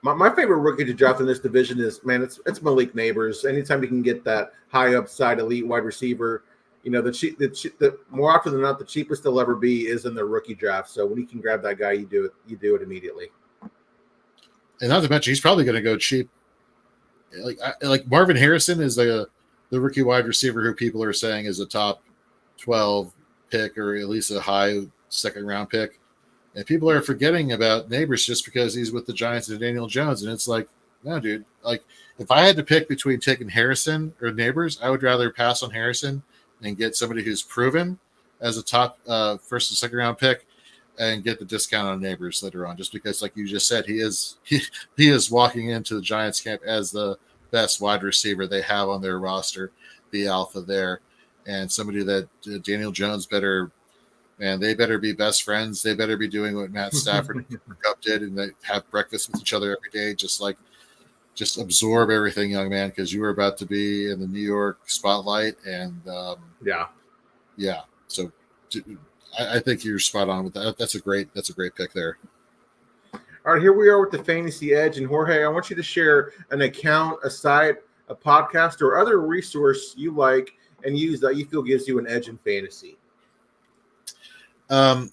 My favorite rookie to draft in this division is, man, it's Malik Nabers. Anytime you can get that high upside elite wide receiver, the more often than not, the cheapest they'll ever be is in their rookie draft. So when you can grab that guy, you do it immediately. And not to mention, he's probably going to go cheap. Like Marvin Harrison is the rookie wide receiver who people are saying is a top 12 pick, or at least a high second round pick. And people are forgetting about Nabers just because he's with the Giants and Daniel Jones. And it's like, no, dude, like, if I had to pick between taking Harrison or Nabers, I would rather pass on Harrison and get somebody who's proven as a top first and second round pick, and get the discount on Nabers later on, just because, like you just said, he is walking into the Giants camp as the best wide receiver they have on their roster, the alpha there, and somebody that Daniel Jones they better be best friends. They better be doing what Matt Stafford and Cooper Kupp did, and they have breakfast with each other every day, just absorb everything, young man, because you are about to be in the New York spotlight. And yeah. So I think you're spot on with that. That's a great pick there. All right, here we are with the Fantasy Edge. And Jorge, I want you to share an account, a site, a podcast, or other resource you like and use that you feel gives you an edge in fantasy.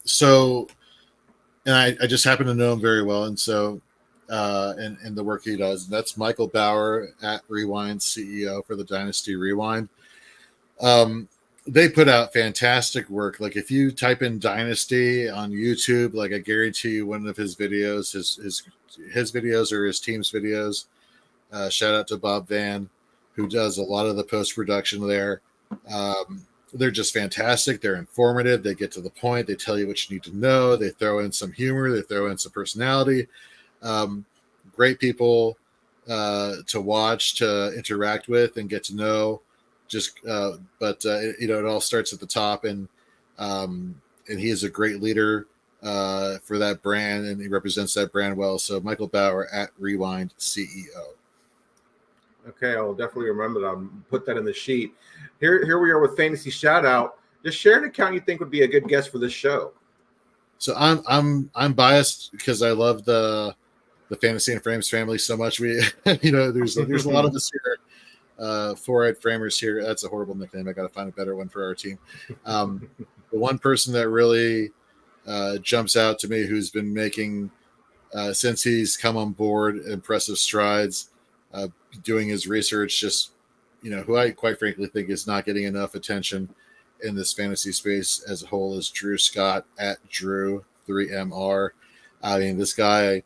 So, and I just happen to know him very well. And so, and the work he does, and that's Michael Bauer at Rewind, CEO for the Dynasty Rewind. They put out fantastic work. Like, if you type in Dynasty on YouTube, like, I guarantee you one of his videos, his videos or his team's videos. Shout out to Bob Van, who does a lot of the post-production there. They're just fantastic. They're informative. They get to the point. They tell you what you need to know. They throw in some humor. They throw in some personality. Great people to watch, to interact with, and get to know. But it all starts at the top, and he is a great leader for that brand, and he represents that brand well. So Michael Bauer at Rewind, CEO. Okay, I'll definitely remember that. I'll put that in the sheet. Here we are with Fantasy Shout Out. Just share an account you think would be a good guest for this show. So I'm biased because I love the Fantasy and Frames family so much. We there's a lot of us here. Four-eyed framers here. That's a horrible nickname. I got to find a better one for our team. The one person that really jumps out to me, who's been making since he's come on board impressive strides, doing his research, just, who I quite frankly think is not getting enough attention in this fantasy space as a whole is Drew Scott at Drew3MR. I mean, this guy,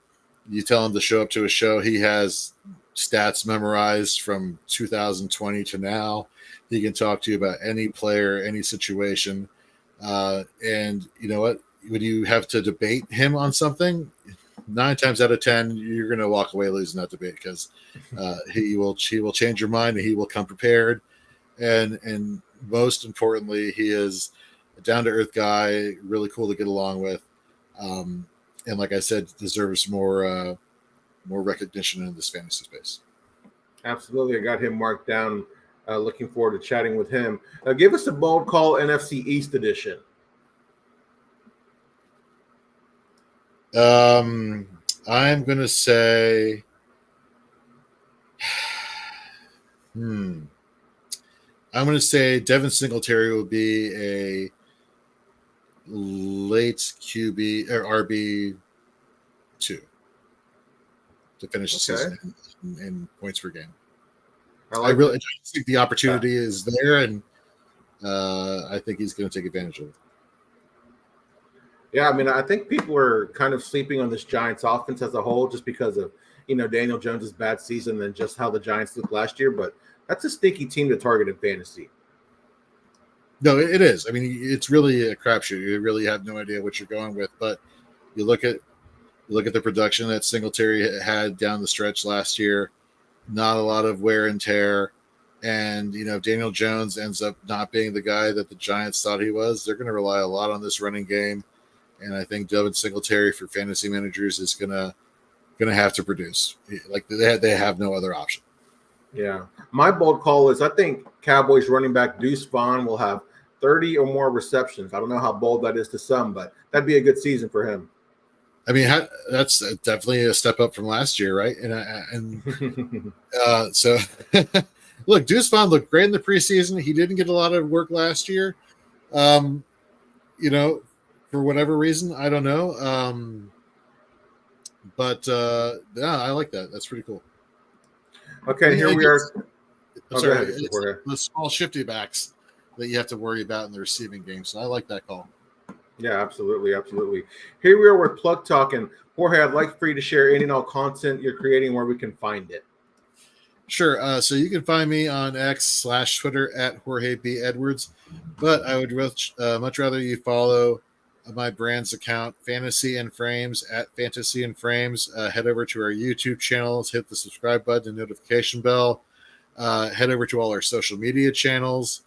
you tell him to show up to a show, he has stats memorized from 2020 to now. He can talk to you about any player, any situation. And you know what? When you have to debate him on something, 9 times out of 10, you're going to walk away losing that debate because he will change your mind and he will come prepared. And most importantly, he is a down-to-earth guy, really cool to get along with. And like I said, deserves more recognition in this fantasy space. Absolutely. I got him marked down. Looking forward to chatting with him. Give us a bold call NFC East edition. I'm going to say I'm going to say Devin Singletary will be a late QB or RB2 to finish the season in points per game. I really think the opportunity is there, and I think he's going to take advantage of it. Yeah, I mean, I think people are kind of sleeping on this Giants offense as a whole just because of, Daniel Jones' bad season and just how the Giants looked last year. But that's a stinky team to target in fantasy. No, it is. I mean, it's really a crapshoot. You really have no idea what you're going with. But you look at the production that Singletary had down the stretch last year. Not a lot of wear and tear. And, if Daniel Jones ends up not being the guy that the Giants thought he was, they're going to rely a lot on this running game. And I think Devin Singletary for fantasy managers is gonna have to produce. Like they have no other option. Yeah. My bold call is I think Cowboys running back Deuce Vaughn will have 30 or more receptions. I don't know how bold that is to some, but that'd be a good season for him. I mean, that's definitely a step up from last year, right? And so, look, Deuce Vaughn looked great in the preseason. He didn't get a lot of work last year, for whatever reason. I don't know. But I like that. That's pretty cool. Okay, here we are. Sorry, it's the small shifty backs that you have to worry about in the receiving game. So I like that call. Yeah, absolutely. Here we are with Plug Talk. And Jorge, I'd like for you to share any and all content you're creating where we can find it. Sure. So you can find me on X/Twitter at Jorge B. Edwards. But I would much rather you follow my brand's account, Fantasy and Frames, at Fantasy and Frames. Head over to our YouTube channels, hit the subscribe button and notification bell. Head over to all our social media channels.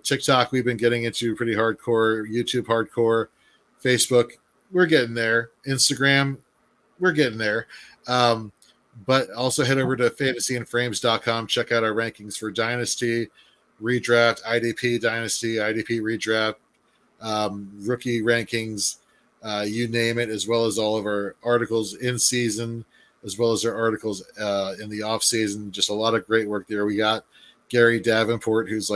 TikTok, we've been getting into pretty hardcore. YouTube, hardcore. Facebook, we're getting there. Instagram, we're getting there. But also head over to fantasyandframes.com. Check out our rankings for Dynasty, Redraft, IDP, Dynasty, IDP, Redraft, rookie rankings, you name it, as well as all of our articles in season, as well as our articles in the off season. Just a lot of great work there. We got Gary Davenport, who's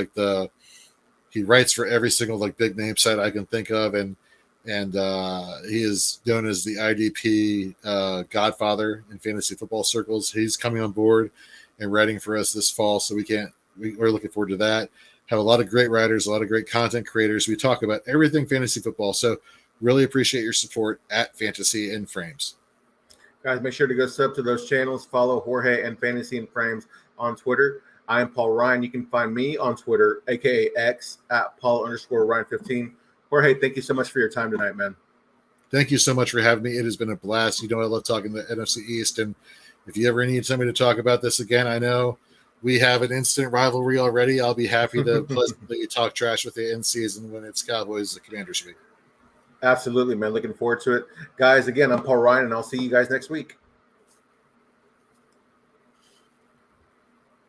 he writes for every single big name site I can think of, and he is known as the IDP godfather in fantasy football circles. He's coming on board and writing for us this fall, so we're looking forward to that. Have a lot of great writers, a lot of great content creators. We talk about everything fantasy football, so really appreciate your support at Fantasy and Frames. Guys, make sure to go sub to those channels. Follow Jorge and Fantasy and Frames on Twitter. I am Paul Ryan. You can find me on Twitter, aka X, at Paul_Ryan15. Jorge, thank you so much for your time tonight, man. Thank you so much for having me. It has been a blast. I love talking the NFC East, and if you ever need somebody to talk about this again, I know we have an instant rivalry already. I'll be happy to pleasantly talk trash with you in season when it's Cowboys Commanders week. Absolutely, man. Looking forward to it. Guys, again, I'm Paul Ryan, and I'll see you guys next week.